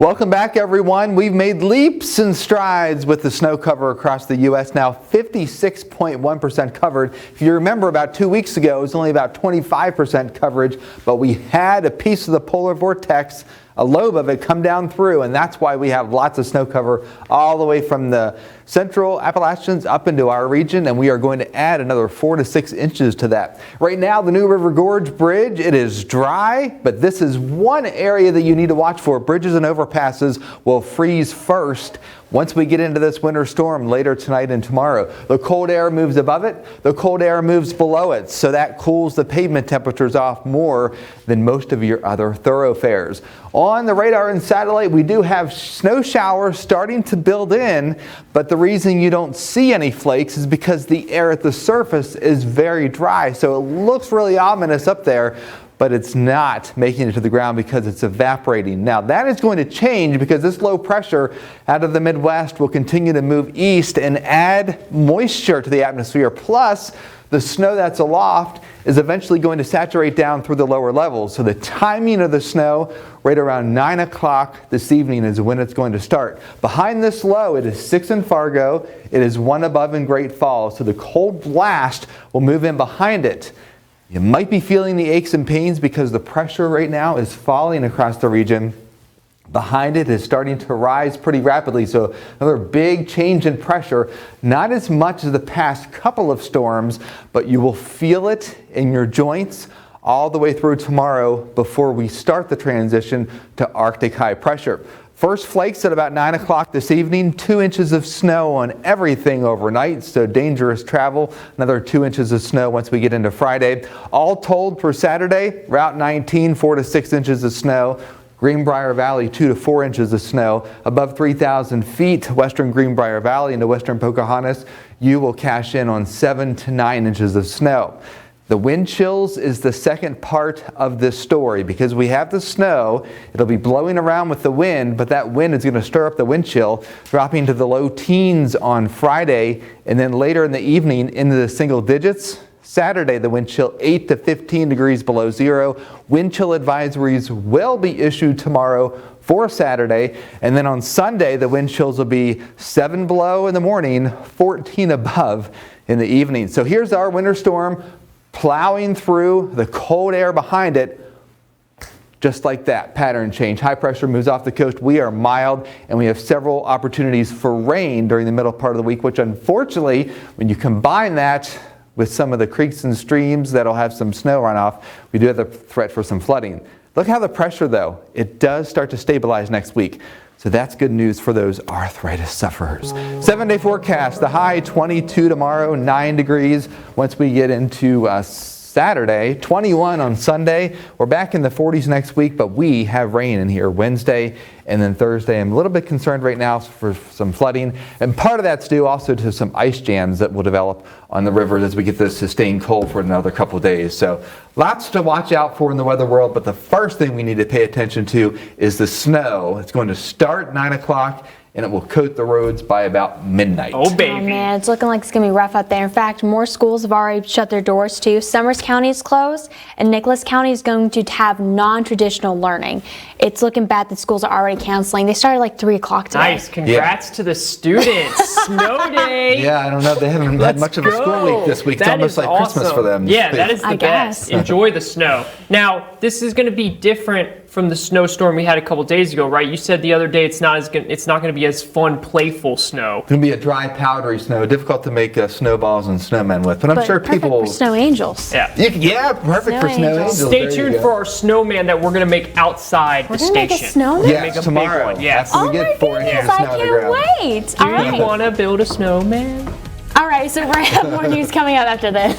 Welcome back, everyone. We've made leaps and strides with the snow cover across the U.S. Now 56.1% covered. If you remember, about 2 weeks ago, it was only about 25% coverage, but we had a piece of the polar vortex, a lobe of it, come down through, and that's why we have lots of snow cover all the way from the central Appalachians up into our region, and we are going to add another 4 to 6 inches to that. Right now, the New River Gorge Bridge, it is dry, but this is one area that you need to watch for. Bridges and overpasses will freeze first once we get into this winter storm later tonight and tomorrow. The cold air moves above it, the cold air moves below it, so that cools the pavement temperatures off more than most of your other thoroughfares. On the radar and satellite, we do have snow showers starting to build in, but the reason you don't see any flakes is because the air at the surface is very dry, so it looks really ominous up there, but it's not making it to the ground because it's evaporating. Now that is going to change because this low pressure out of the Midwest will continue to move east and add moisture to the atmosphere. Plus, the snow that's aloft is eventually going to saturate down through the lower levels. So the timing of the snow right around 9 o'clock this evening is when it's going to start. Behind this low, it is 6 in Fargo. It is 1 above in Great Falls. So the cold blast will move in behind it. You might be feeling the aches and pains because the pressure right now is falling across the region. Behind it is starting to rise pretty rapidly, so another big change in pressure. Not as much as the past couple of storms, but you will feel it in your joints all the way through tomorrow before we start the transition to Arctic high pressure. First flakes at about 9 o'clock this evening, 2 inches of snow on everything overnight, so dangerous travel. Another 2 inches of snow once we get into Friday. All told for Saturday, Route 19, 4 to 6 inches of snow. Greenbrier Valley, 2 to 4 inches of snow. Above 3,000 feet, western Greenbrier Valley into western Pocahontas, you will cash in on 7 to 9 inches of snow. The wind chills is the second part of this story because we have the snow. It'll be blowing around with the wind, but that wind is going to stir up the wind chill, dropping to the low teens on Friday, and then later in the evening into the single digits. Saturday, the wind chill 8 to 15 degrees below zero. Wind chill advisories will be issued tomorrow for Saturday, and then on Sunday, the wind chills will be 7 below in the morning, 14 above in the evening. So here's our winter storm plowing through the cold air behind it, just like that. Pattern change. High pressure moves off the coast. We are mild, and we have several opportunities for rain during the middle part of the week, which unfortunately, when you combine that with some of the creeks and streams that'll have some snow runoff, we do have the threat for some flooding. Look how the pressure, though, it does start to stabilize next week. So that's good news for those arthritis sufferers. 7-day forecast, the high 22 tomorrow, 9 degrees. Once we get into Saturday, 21 on Sunday. We're back in the 40s next week, but we have rain in here Wednesday and then Thursday. I'm a little bit concerned right now for some flooding, and part of that's due also to some ice jams that will develop on the rivers as we get this sustained cold for another couple of days. So lots to watch out for in the weather world, but the first thing we need to pay attention to is the snow. It's going to start 9 o'clock. And it will coat the roads by about midnight. Oh, baby. Oh, man, it's looking like it's going to be rough out there. In fact, more schools have already shut their doors, too. Summers County is closed, and Nicholas County is going to have non-traditional learning. It's looking bad that schools are already canceling. They started like 3 o'clock today. Nice. Congrats to the students. Snow day. Yeah, I don't know. They haven't had much of a school week this week. It's almost like awesome. Christmas for them. Yeah, that is the best. Enjoy the snow. Now, this is going to be different from the snowstorm we had a couple days ago, right? You said the other day it's not going to be as fun, playful snow. It's going to be a dry, powdery snow. Difficult to make snowballs and snowmen with, but I'm sure people will. For snow angels. Yeah. Yeah, perfect for snow angels. Stay tuned for our snowman that we're going to make outside the station. We're going to make a snowman? Yeah, tomorrow. Yes. After we get 4 inches of snow on the ground. I can't wait. Do you want to build a snowman? All right, so we're going to have more news coming up after this.